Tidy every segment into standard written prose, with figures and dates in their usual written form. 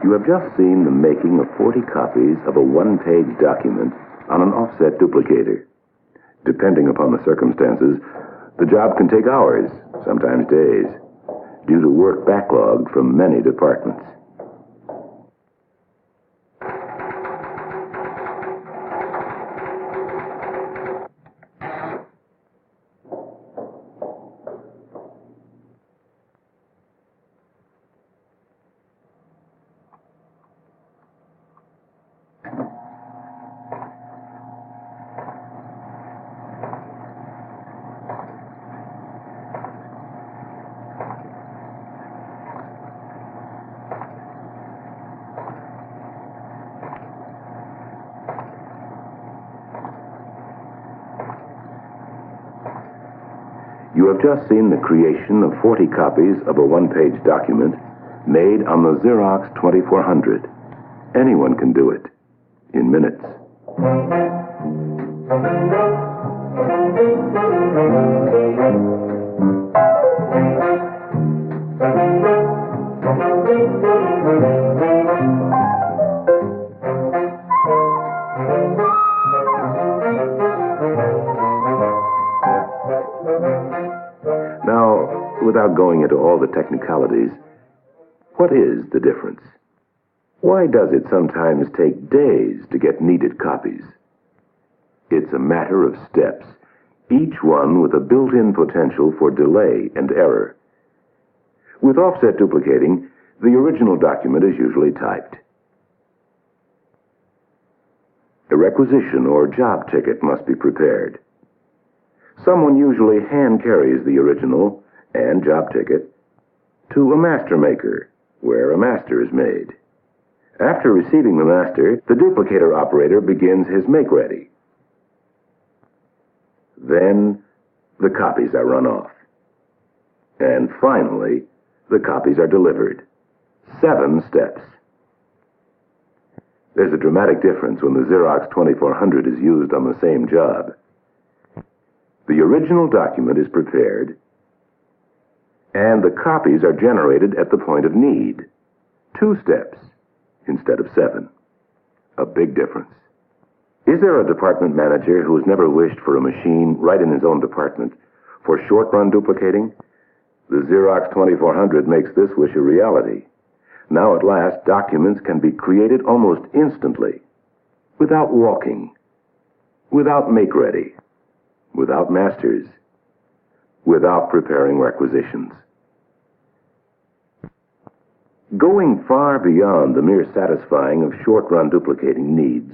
You have just seen the making of 40 copies of a one-page document on an offset duplicator. Depending upon the circumstances, the job can take hours, sometimes days, due to work backlogged from many departments. You have just seen the creation of 40 copies of a one-page document made on the Xerox 2400. Anyone can do it in minutes. Now, without going into all the technicalities, what is the difference? Why does it sometimes take days to get needed copies? It's a matter of steps, each one with a built-in potential for delay and error. With offset duplicating, the original document is usually typed. A requisition or job ticket must be prepared. Someone usually hand carries the original and job ticket to a master maker, where a master is made. After receiving the master, the duplicator operator begins his make-ready. Then, the copies are run off. And finally, the copies are delivered. 7 steps. There's a dramatic difference when the Xerox 2400 is used on the same job. The original document is prepared, and the copies are generated at the point of need. 2 steps instead of 7. A big difference. Is there a department manager who has never wished for a machine right in his own department for short-run duplicating? The Xerox 2400 makes this wish a reality. Now at last, documents can be created almost instantly, without walking, without make-ready, without masters, without preparing requisitions. Going far beyond the mere satisfying of short-run duplicating needs,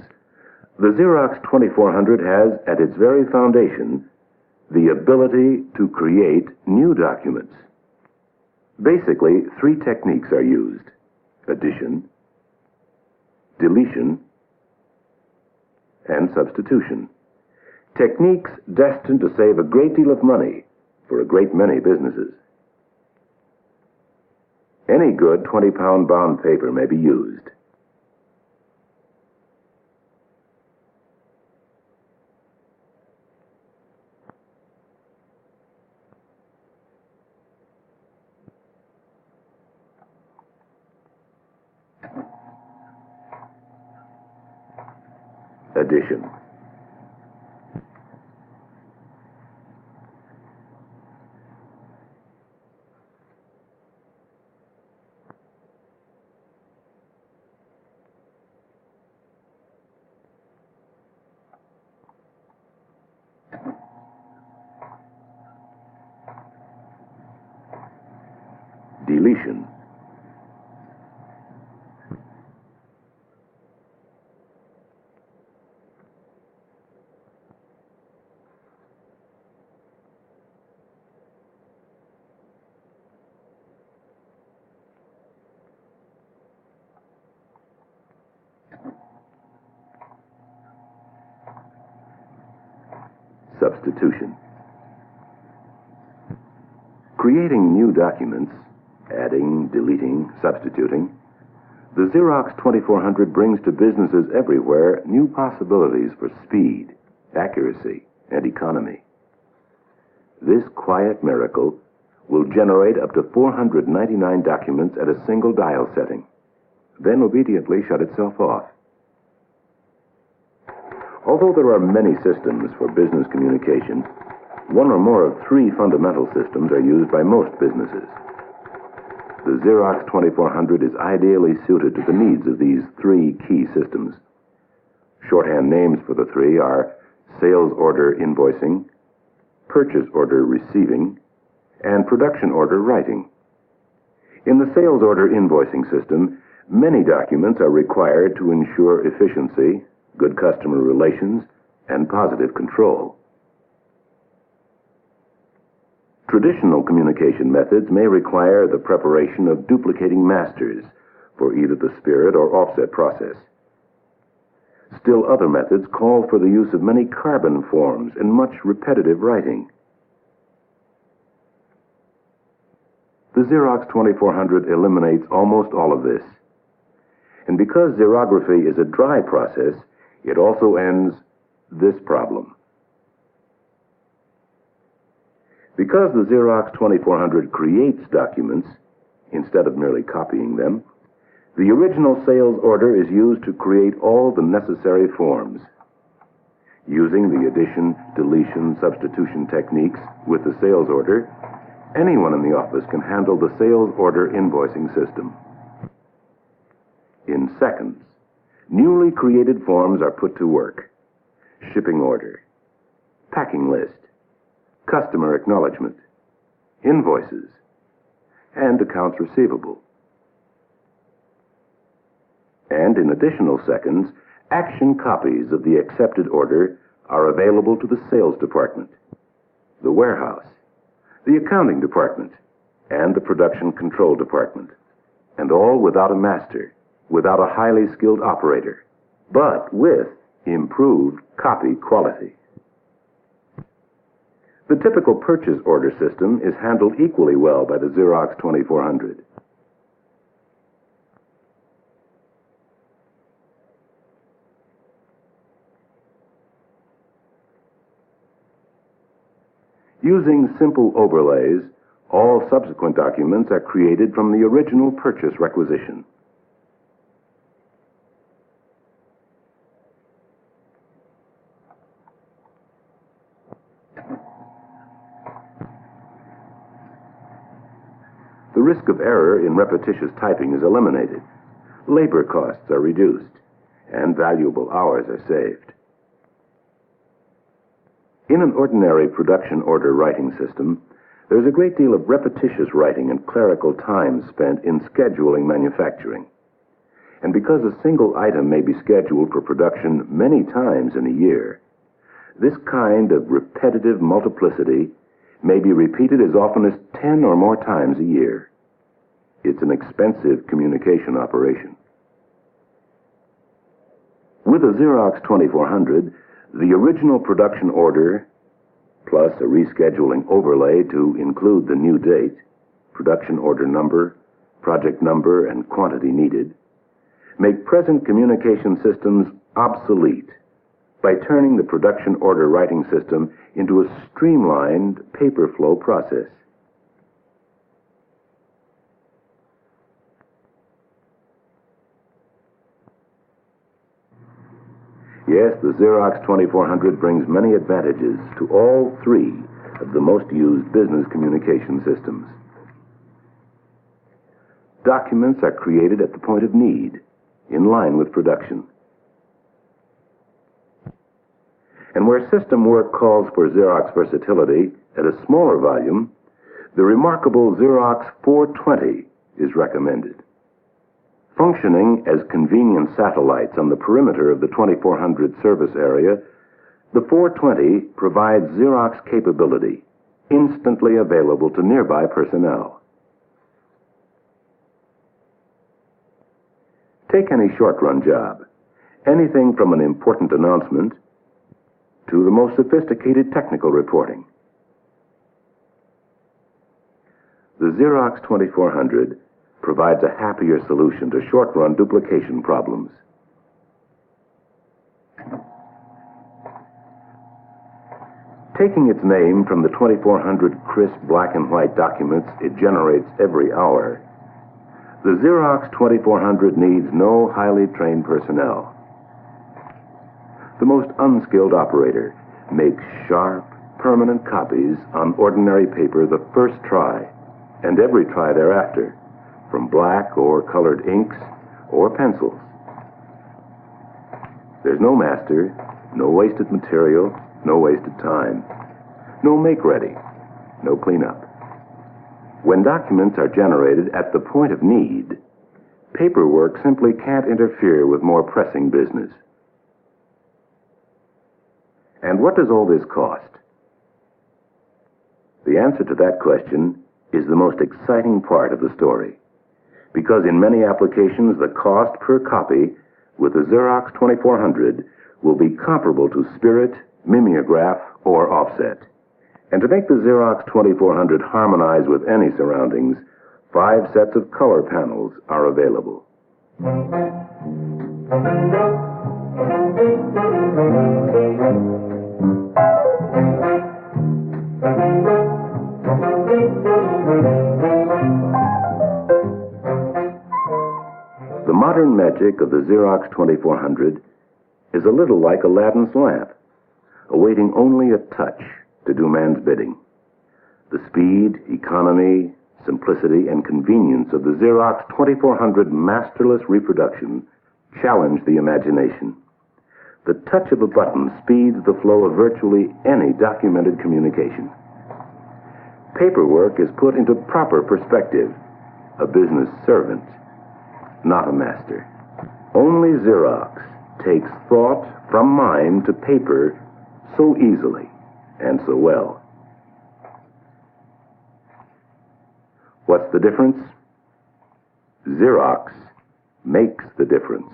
the Xerox 2400 has, at its very foundation, the ability to create new documents. Basically, 3 techniques are used: addition, deletion, and substitution. Techniques destined to save a great deal of money for a great many businesses. Any good 20-pound bound paper may be used. Addition. Deletion. Substitution. Creating new documents, adding, deleting, substituting, the Xerox 2400 brings to businesses everywhere new possibilities for speed, accuracy, and economy. This quiet miracle will generate up to 499 documents at a single dial setting. then obediently shut itself off. Although there are many systems for business communication, one or more of three fundamental systems are used by most businesses. The Xerox 2400 is ideally suited to the needs of these three key systems. Shorthand names for the three are sales order invoicing, purchase order receiving, and production order writing. In the sales order invoicing system, many documents are required to ensure efficiency, good customer relations, and positive control. Traditional communication methods may require the preparation of duplicating masters for either the spirit or offset process. Still other methods call for the use of many carbon forms and much repetitive writing. The Xerox 2400 eliminates almost all of this. And because xerography is a dry process, it also ends this problem. Because the Xerox 2400 creates documents, instead of merely copying them, the original sales order is used to create all the necessary forms. Using the addition, deletion, substitution techniques with the sales order, anyone in the office can handle the sales order invoicing system. In seconds, newly created forms are put to work. Shipping order, packing list, customer acknowledgement, invoices, and accounts receivable. And in additional seconds, action copies of the accepted order are available to the sales department, the warehouse, the accounting department, and the production control department, and all without a master, without a highly skilled operator, but with improved copy quality. The typical purchase order system is handled equally well by the Xerox 2400. Using simple overlays, all subsequent documents are created from the original purchase requisition. The risk of error in repetitious typing is eliminated, labor costs are reduced, and valuable hours are saved. In an ordinary production order writing system, there's a great deal of repetitious writing and clerical time spent in scheduling manufacturing. And because a single item may be scheduled for production many times in a year, this kind of repetitive multiplicity may be repeated as often as 10 or more times a year. It's an expensive communication operation. With a Xerox 2400, the original production order, plus a rescheduling overlay to include the new date, production order number, project number, and quantity needed, make present communication systems obsolete by turning the production order writing system into a streamlined paper flow process. Yes, the Xerox 2400 brings many advantages to all three of the most used business communication systems. Documents are created at the point of need, in line with production. And where system work calls for Xerox versatility at a smaller volume, the remarkable Xerox 420 is recommended. Functioning as convenient satellites on the perimeter of the 2400 service area, the 420 provides Xerox capability instantly available to nearby personnel. Take any short-run job, anything from an important announcement to the most sophisticated technical reporting. The Xerox 2400 provides a happier solution to short-run duplication problems. Taking its name from the 2400 crisp black and white documents it generates every hour, The Xerox 2400 needs no highly trained personnel. The most unskilled operator makes sharp, permanent copies on ordinary paper the first try, and every try thereafter, from black or colored inks or pencils. There's no master, no wasted material, no wasted time, no make-ready, no cleanup. When documents are generated at the point of need, paperwork simply can't interfere with more pressing business. And what does all this cost? The answer to that question is the most exciting part of the story, because in many applications the cost per copy with the Xerox 2400 will be comparable to Spirit, mimeograph, or offset. And to make the Xerox 2400 harmonize with any surroundings, 5 sets of color panels are available. The modern magic of the Xerox 2400 is a little like Aladdin's lamp, awaiting only a touch to do man's bidding. The speed, economy, simplicity, and convenience of the Xerox 2400 masterless reproduction challenge the imagination. The touch of a button speeds the flow of virtually any documented communication. Paperwork is put into proper perspective, a business servant, not a master. Only Xerox takes thought from mind to paper so easily and so well. What's the difference? Xerox makes the difference.